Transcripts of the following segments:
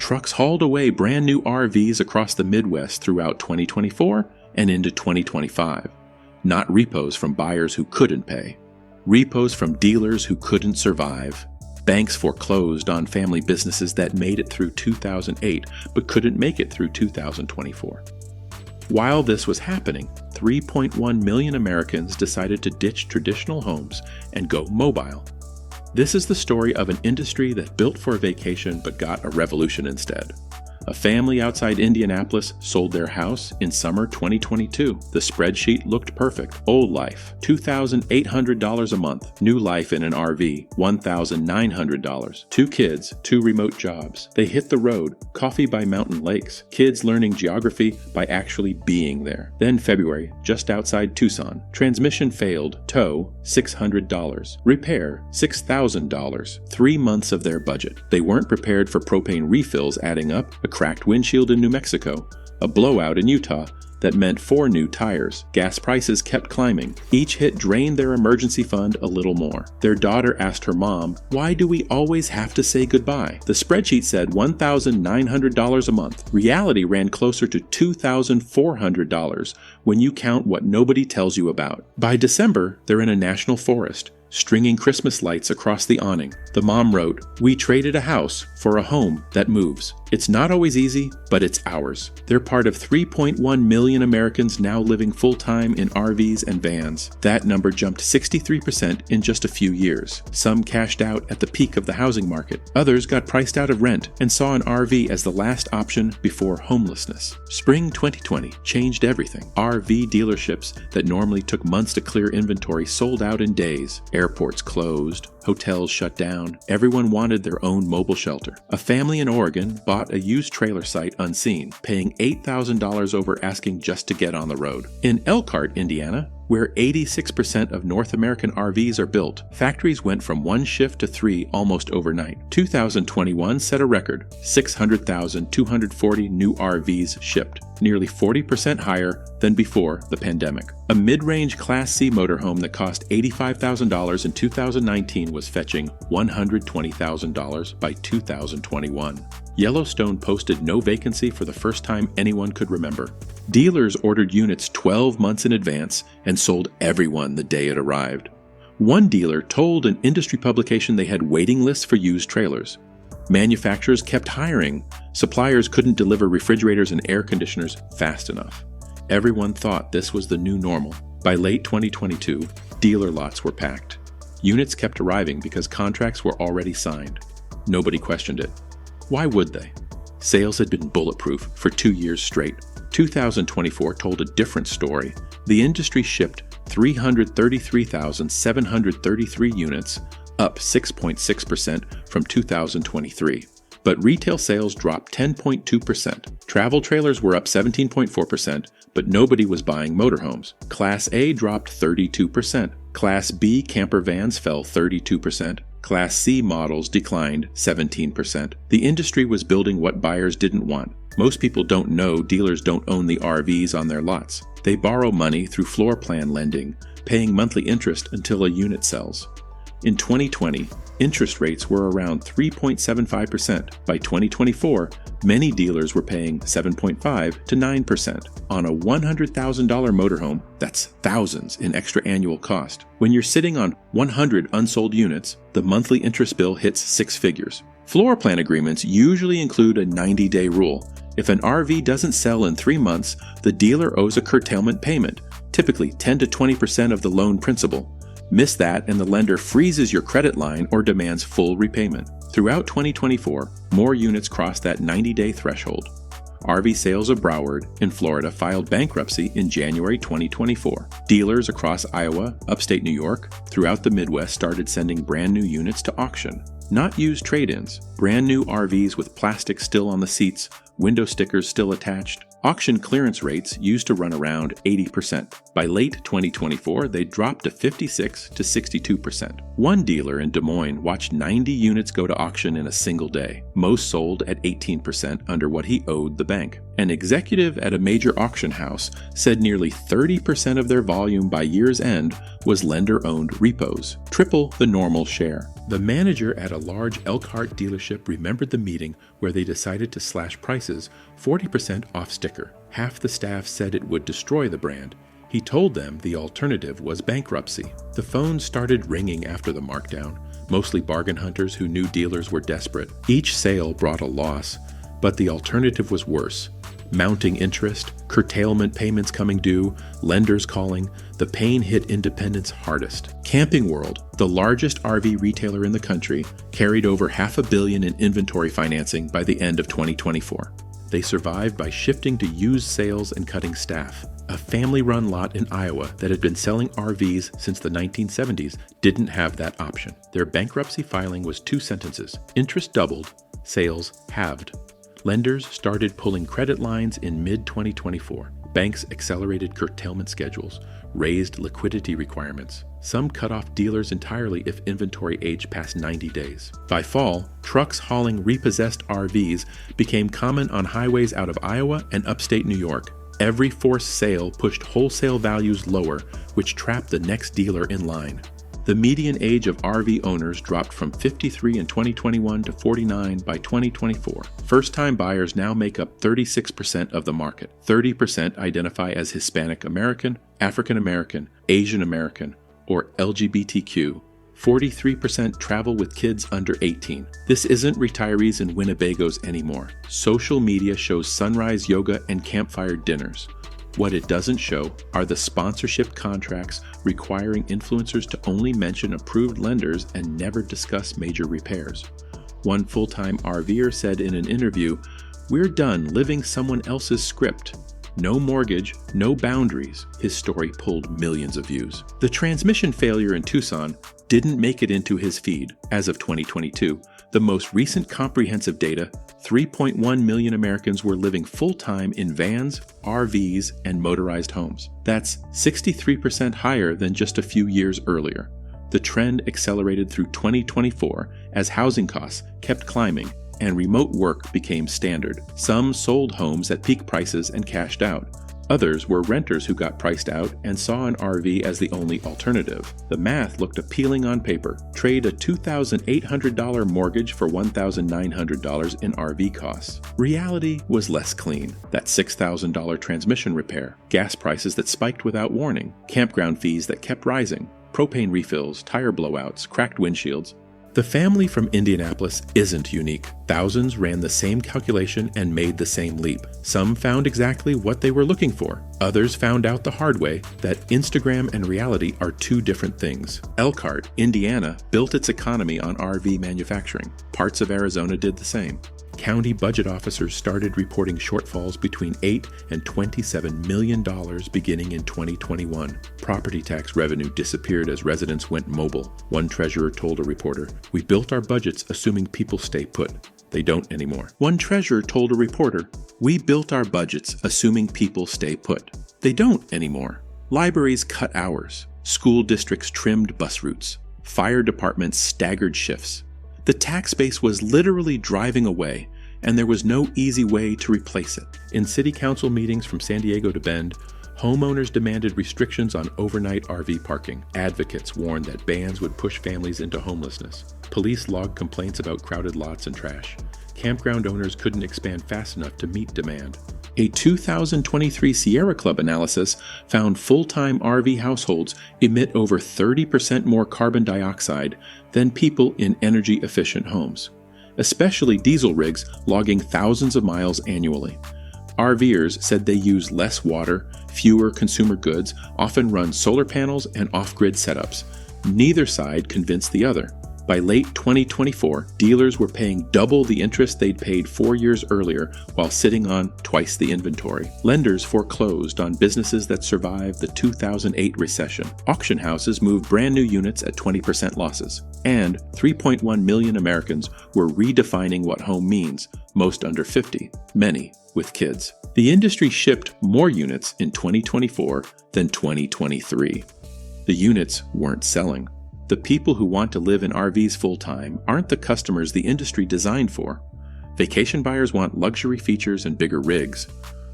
trucks hauled away brand new RVs across the Midwest throughout 2024 and into 2025. Not repos from buyers who couldn't pay. Repos from dealers who couldn't survive. Banks foreclosed on family businesses that made it through 2008 but couldn't make it through 2024. While this was happening, 3.1 million Americans decided to ditch traditional homes and go mobile. This is the story of an industry that built for a vacation but got a revolution instead. A family outside Indianapolis sold their house in summer 2022. The spreadsheet looked perfect. Old life, $2,800 a month. New life in an RV, $1,900. 2 kids, 2 remote jobs. They hit the road, coffee by mountain lakes. Kids learning geography by actually being there. Then February, just outside Tucson. Transmission failed. Tow, $600. Repair, $6,000. 3 months of their budget. They weren't prepared for propane refills adding up. A cracked windshield in New Mexico, a blowout in Utah that meant 4 new tires. Gas prices kept climbing. Each hit drained their emergency fund a little more. Their daughter asked her mom, "Why do we always have to say goodbye?" The spreadsheet said $1,900 a month. Reality ran closer to $2,400 when you count what nobody tells you about. By December, they're in a national forest, stringing Christmas lights across the awning. The mom wrote, "We traded a house for a home that moves. It's not always easy, but it's ours." They're part of 3.1 million Americans now living full-time in RVs and vans. That number jumped 63% in just a few years. Some cashed out at the peak of the housing market. Others got priced out of rent and saw an RV as the last option before homelessness. Spring 2020 changed everything. RV dealerships that normally took months to clear inventory sold out in days. Airports closed, hotels shut down. Everyone wanted their own mobile shelter. A family in Oregon bought a used trailer site unseen, paying $8,000 over asking just to get on the road. In Elkhart, Indiana, where 86% of North American RVs are built, factories went from 1 shift to 3 almost overnight. 2021 set a record, 600,240 new RVs shipped, nearly 40% higher than before the pandemic. A mid-range Class C motorhome that cost $85,000 in 2019 was fetching $120,000 by 2021. Yellowstone posted no vacancy for the first time anyone could remember. Dealers ordered units 12 months in advance and sold everyone the day it arrived. One dealer told an industry publication they had waiting lists for used trailers. Manufacturers kept hiring. Suppliers couldn't deliver refrigerators and air conditioners fast enough. Everyone thought this was the new normal. By late 2022, dealer lots were packed. Units kept arriving because contracts were already signed. Nobody questioned it. Why would they? Sales had been bulletproof for 2 years straight. 2024 told a different story. The industry shipped 333,733 units, up 6.6% from 2023. But retail sales dropped 10.2%. Travel trailers were up 17.4%, but nobody was buying motorhomes. Class A dropped 32%. Class B camper vans fell 32%. Class C models declined 17%. The industry was building what buyers didn't want. Most people don't know dealers don't own the RVs on their lots. They borrow money through floor plan lending, paying monthly interest until a unit sells. In 2020, interest rates were around 3.75%. By 2024, many dealers were paying 7.5 to 9%. On a $100,000 motorhome, that's thousands in extra annual cost. When you're sitting on 100 unsold units, the monthly interest bill hits 6 figures. Floor plan agreements usually include a 90-day rule. If an RV doesn't sell in 3 months, the dealer owes a curtailment payment, typically 10 to 20% of the loan principal. Miss that and the lender freezes your credit line or demands full repayment. Throughout 2024, more units crossed that 90-day threshold. RV Sales of Broward in Florida filed bankruptcy in January 2024. Dealers across Iowa, upstate New York, throughout the Midwest started sending brand new units to auction. Not used trade-ins, brand new RVs with plastic still on the seats, window stickers still attached. Auction clearance rates used to run around 80%. By late 2024, they dropped to 56 to 62%. One dealer in Des Moines watched 90 units go to auction in a single day. Most sold at 18% under what he owed the bank. An executive at a major auction house said nearly 30% of their volume by year's end was lender-owned repos, triple the normal share. The manager at a large Elkhart dealership remembered the meeting where they decided to slash prices 40% off sticker. Half the staff said it would destroy the brand. He told them the alternative was bankruptcy. The phone started ringing after the markdown, mostly bargain hunters who knew dealers were desperate. Each sale brought a loss, but the alternative was worse. Mounting interest, curtailment payments coming due, lenders calling, the pain hit independents hardest. Camping World, the largest RV retailer in the country, carried over $500 million in inventory financing by the end of 2024. They survived by shifting to used sales and cutting staff. A family-run lot in Iowa that had been selling RVs since the 1970s didn't have that option. Their bankruptcy filing was 2 sentences. Interest doubled, sales halved. Lenders started pulling credit lines in mid-2024. Banks accelerated curtailment schedules, raised liquidity requirements. Some cut off dealers entirely if inventory aged past 90 days. By fall, trucks hauling repossessed RVs became common on highways out of Iowa and upstate New York. Every forced sale pushed wholesale values lower, which trapped the next dealer in line. The median age of RV owners dropped from 53 in 2021 to 49 by 2024. First-time buyers now make up 36% of the market. 30% identify as Hispanic American, African American, Asian American, or LGBTQ. 43% travel with kids under 18. This isn't retirees and Winnebagos anymore. Social media shows sunrise yoga and campfire dinners. What it doesn't show are the sponsorship contracts requiring influencers to only mention approved lenders and never discuss major repairs. One full-time RVer said in an interview, "We're done living someone else's script. No mortgage, no boundaries." His story pulled millions of views. The transmission failure in Tucson didn't make it into his feed. As of 2022, the most recent comprehensive data, 3.1 million Americans were living full-time in vans, RVs, and motorized homes. That's 63% higher than just a few years earlier. The trend accelerated through 2024 as housing costs kept climbing and remote work became standard. Some sold homes at peak prices and cashed out. Others were renters who got priced out and saw an RV as the only alternative. The math looked appealing on paper. Trade a $2,800 mortgage for $1,900 in RV costs. Reality was less clean. That $6,000 transmission repair, gas prices that spiked without warning, campground fees that kept rising, propane refills, tire blowouts, cracked windshields. The family from Indianapolis isn't unique. Thousands ran the same calculation and made the same leap. Some found exactly what they were looking for. Others found out the hard way that Instagram and reality are 2 different things. Elkhart, Indiana, built its economy on RV manufacturing. Parts of Arizona did the same. County budget officers started reporting shortfalls between $8 and $27 million beginning in 2021. Property tax revenue disappeared as residents went mobile. One treasurer told a reporter, "We built our budgets assuming people stay put. They don't anymore." One treasurer told a reporter, "We built our budgets assuming people stay put. They don't anymore." Libraries cut hours. School districts trimmed bus routes. Fire departments staggered shifts. The tax base was literally driving away, and there was no easy way to replace it. In city council meetings from San Diego to Bend, homeowners demanded restrictions on overnight RV parking. Advocates warned that bans would push families into homelessness. Police logged complaints about crowded lots and trash. Campground owners couldn't expand fast enough to meet demand. A 2023 Sierra Club analysis found full-time RV households emit over 30% more carbon dioxide than people in energy-efficient homes, especially diesel rigs logging thousands of miles annually. RVers said they use less water, fewer consumer goods, often run solar panels and off-grid setups. Neither side convinced the other. By late 2024, dealers were paying double the interest they'd paid 4 years earlier while sitting on twice the inventory. Lenders foreclosed on businesses that survived the 2008 recession. Auction houses moved brand new units at 20% losses. And 3.1 million Americans were redefining what home means, most under 50, many with kids. The industry shipped more units in 2024 than 2023. The units weren't selling. The people who want to live in RVs full-time aren't the customers the industry designed for. Vacation buyers want luxury features and bigger rigs.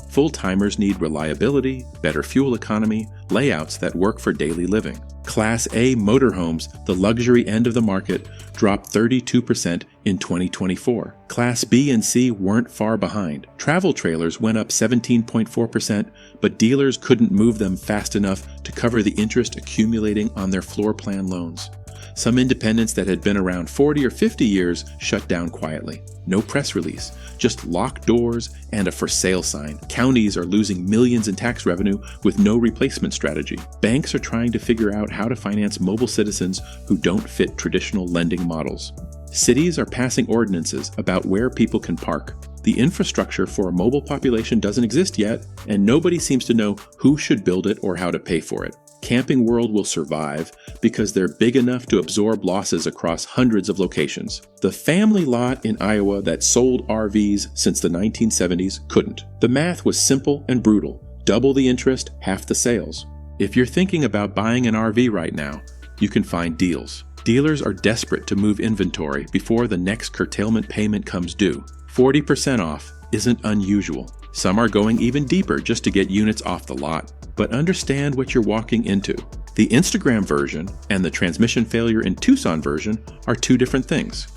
Full-timers need reliability, better fuel economy, layouts that work for daily living. Class A motorhomes, the luxury end of the market, dropped 32% in 2024. Class B and C weren't far behind. Travel trailers went up 17.4%, but dealers couldn't move them fast enough to cover the interest accumulating on their floor plan loans. Some independents that had been around 40 or 50 years shut down quietly. No press release, just locked doors and a for sale sign. Counties are losing millions in tax revenue with no replacement strategy. Banks are trying to figure out how to finance mobile citizens who don't fit traditional lending models. Cities are passing ordinances about where people can park. The infrastructure for a mobile population doesn't exist yet, and nobody seems to know who should build it or how to pay for it. Camping World will survive because they're big enough to absorb losses across hundreds of locations. The family lot in Iowa that sold RVs since the 1970s couldn't. The math was simple and brutal. Double the interest, half the sales. If you're thinking about buying an RV right now, you can find deals. Dealers are desperate to move inventory before the next curtailment payment comes due. 40% off isn't unusual. Some are going even deeper just to get units off the lot. But understand what you're walking into. The Instagram version and the transmission failure in Tucson version are two different things.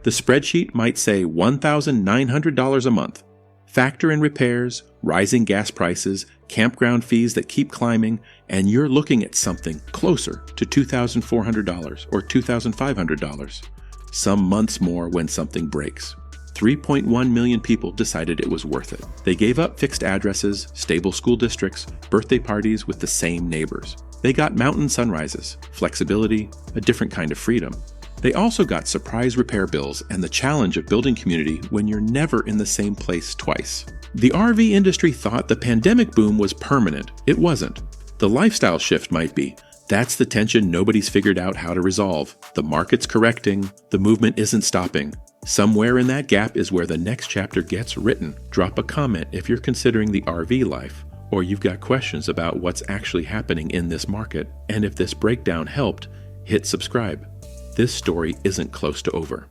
The spreadsheet might say $1,900 a month. Factor in repairs, rising gas prices, campground fees that keep climbing, and you're looking at something closer to $2,400 or $2,500. Some months more when something breaks. 3.1 million people decided it was worth it. They gave up fixed addresses, stable school districts, birthday parties with the same neighbors. They got mountain sunrises, flexibility, a different kind of freedom. They also got surprise repair bills and the challenge of building community when you're never in the same place twice. The RV industry thought the pandemic boom was permanent. It wasn't. The lifestyle shift might be. That's the tension nobody's figured out how to resolve. The market's correcting. The movement isn't stopping. Somewhere in that gap is where the next chapter gets written. Drop a comment if you're considering the RV life, or you've got questions about what's actually happening in this market. And if this breakdown helped, hit subscribe. This story isn't close to over.